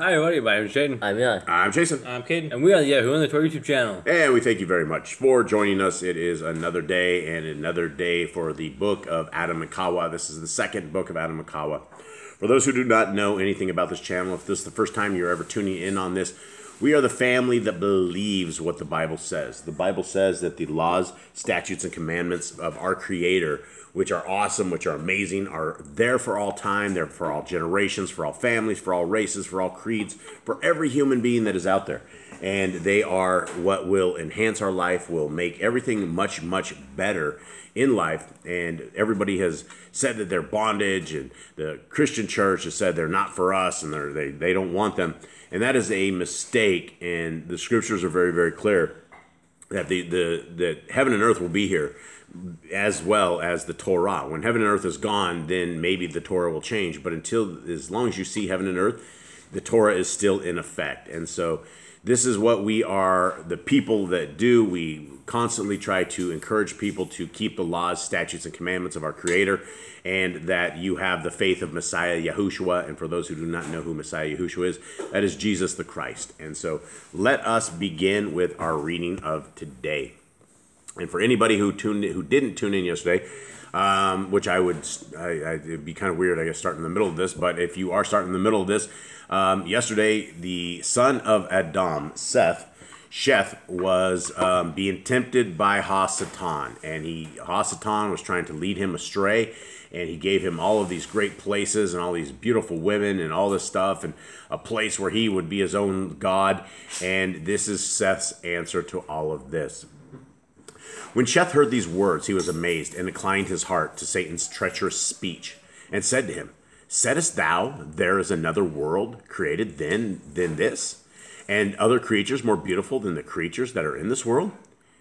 Hi everybody, my name is Jaden. I'm Eli. I'm Jason. I'm Caden. And we are the YHWH on the Torah YouTube channel. And we thank you very much for joining us. It is another day and another day for the book of Aḍam and Ḥawwah. This is the second book of Aḍam and Ḥawwah. For those who do not know anything about this channel, if this is the first time you're ever tuning in on this, we are the family that believes what the Bible says. The Bible says that the laws, statutes, and commandments of our Creator, which are awesome, which are amazing, are there for all time, they're for all generations, for all families, for all races, for all creeds, for every human being that is out there. And they are what will enhance our life, will make everything much, much better in life. And everybody has said that they're bondage, and the Christian church has said they're not for us, and they don't want them. And that is a mistake, and the scriptures are very, very clear that that heaven and earth will be here, as well as the Torah. When heaven and earth is gone, then maybe the Torah will change. But as long as you see heaven and earth, the Torah is still in effect. And so this is what we are, the people that do. We constantly try to encourage people to keep the laws, statutes, and commandments of our Creator, and that you have the faith of Messiah Yahushua. And for those who do not know who Messiah Yahushua is, that is Jesus the Christ. And so let us begin with our reading of today. And for anybody who didn't tune in yesterday, which it'd be kind of weird, I guess, starting in the middle of this. But if you are starting in the middle of this, yesterday the son of Aḍam, Sheth, was being tempted by Satan, and Satan was trying to lead him astray, and he gave him all of these great places and all these beautiful women and all this stuff, and a place where he would be his own god. And this is Seth's answer to all of this. When Sheth heard these words, he was amazed and inclined his heart to Satan's treacherous speech, and said to him, "Saidest thou, there is another world created than this, and other creatures more beautiful than the creatures that are in this world?"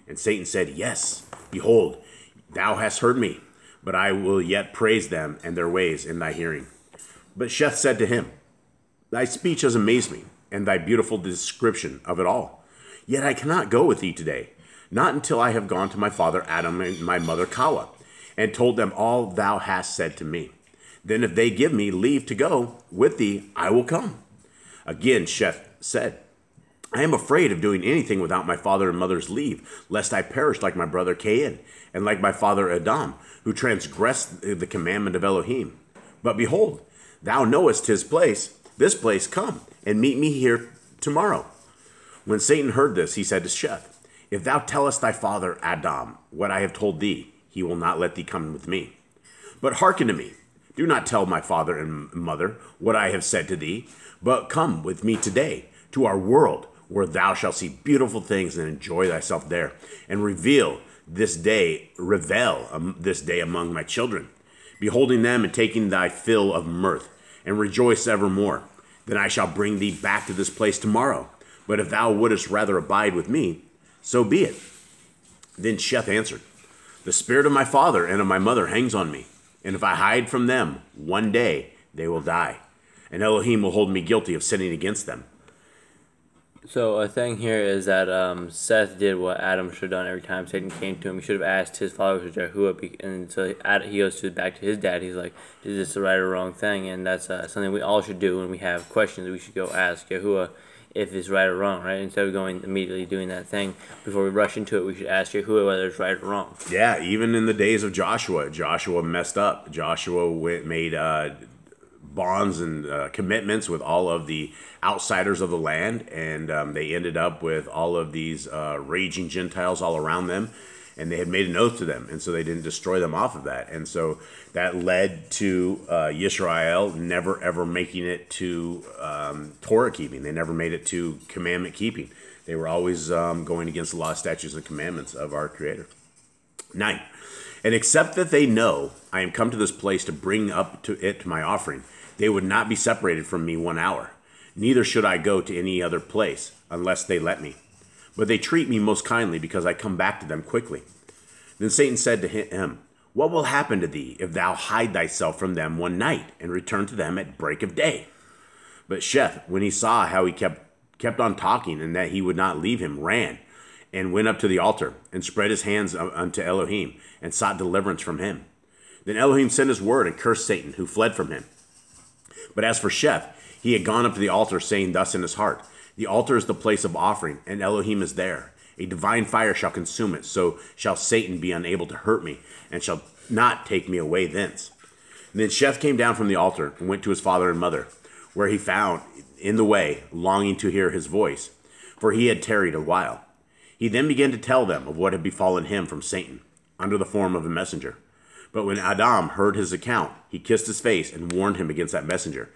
And Satan said, "Yes, behold, thou hast heard me, but I will yet praise them and their ways in thy hearing." But Sheth said to him, "Thy speech has amazed me, and thy beautiful description of it all. Yet I cannot go with thee today, not until I have gone to my father Aḍam and my mother Ḥawwah, and told them all thou hast said to me. Then if they give me leave to go with thee, I will come." Again Sheth said, "I am afraid of doing anything without my father and mother's leave, lest I perish like my brother Cain, and like my father Aḍam, who transgressed the commandment of Elohim. But behold, thou knowest this place, come, and meet me here tomorrow." When Satan heard this, he said to Sheth, "If thou tellest thy father Aḍam what I have told thee, he will not let thee come with me. But hearken to me. Do not tell my father and mother what I have said to thee, but come with me today to our world, where thou shalt see beautiful things and enjoy thyself there, and revel this day among my children, beholding them and taking thy fill of mirth, and rejoice evermore. Then I shall bring thee back to this place tomorrow. But if thou wouldest rather abide with me, so be it." Then Sheth answered, "The spirit of my father and of my mother hangs on me, and if I hide from them, one day they will die, and Elohim will hold me guilty of sinning against them." So a thing here is that Seth did what Adam should have done every time Satan came to him. He should have asked his father, which is YHWH, and so he goes back to his dad. He's like, "Is this the right or wrong thing?" And that's something we all should do when we have questions. We should go ask YHWH if it's right or wrong, right? Instead of going immediately doing that thing, before we rush into it, we should ask YHWH whether it's right or wrong. Yeah, even in the days of Joshua messed up. Joshua made bonds and commitments with all of the outsiders of the land, and they ended up with all of these raging Gentiles all around them, and they had made an oath to them, and so they didn't destroy them off of that. And so that led to Yisrael never ever making it to Torah keeping. They never made it to commandment keeping. They were always going against the law, statutes, and commandments of our Creator. 9. And except that they know I am come to this place to bring up to my offering, they would not be separated from me 1 hour. Neither should I go to any other place, unless they let me. But they treat me most kindly, because I come back to them quickly. Then Satan said to him, "What will happen to thee if thou hide thyself from them one night, and return to them at break of day?" But Sheth, when he saw how he kept on talking, and that he would not leave him, ran, and went up to the altar, and spread his hands unto Elohim, and sought deliverance from him. Then Elohim sent his word, and cursed Satan, who fled from him. But as for Sheth, He had gone up to the altar, saying thus in his heart, the altar is the place of offering, and Elohim is there. A divine fire shall consume it, so shall Satan be unable to hurt me, and shall not take me away thence. And then Sheth came down from the altar, and went to his father and mother, where he found in the way, longing to hear his voice, for he had tarried a while. He then began to tell them of what had befallen him from Satan, under the form of a messenger. But when Aḍam heard his account, he kissed his face and warned him against that messenger,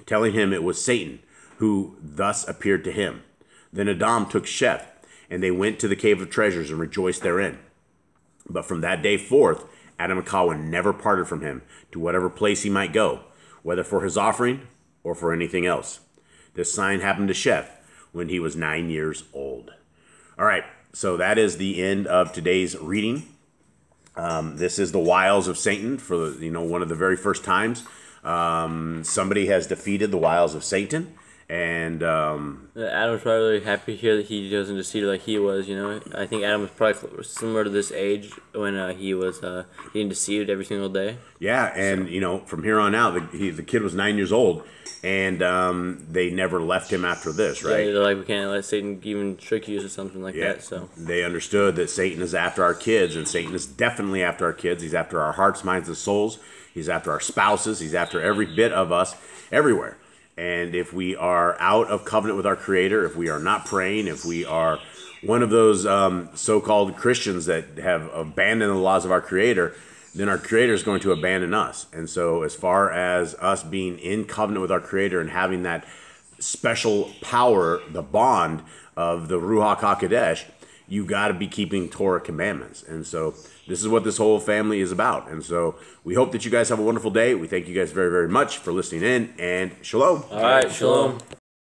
telling him it was Satan who thus appeared to him. Then Aḍam took Sheth, and they went to the cave of treasures and rejoiced therein. But from that day forth, Aḍam and Ḥawwah never parted from him to whatever place he might go, whether for his offering or for anything else. This sign happened to Sheth when he was 9 years old. All right, so that is the end of today's reading. This is the wiles of Satan for one of the very first times. Somebody has defeated the wiles of Satan. And Aḍam's probably really happy here that he doesn't deceive like he was. I think Aḍam was probably similar to this age when he was getting deceived every single day. Yeah, and from here on out, the kid was 9 years old, and they never left him after this, right? Yeah, they're like, we can't let Satan even trick you or something like that. So they understood that Satan is after our kids, and Satan is definitely after our kids. He's after our hearts, minds, and souls. He's after our spouses. He's after every bit of us, everywhere. And if we are out of covenant with our Creator, if we are not praying, if we are one of those so-called Christians that have abandoned the laws of our Creator, then our Creator is going to abandon us. And so as far as us being in covenant with our Creator and having that special power, the bond of the Ruach HaKodesh, you got to be keeping Torah commandments. And so this is what this whole family is about. And so we hope that you guys have a wonderful day. We thank you guys very, very much for listening in, and Shalom. All right, Shalom.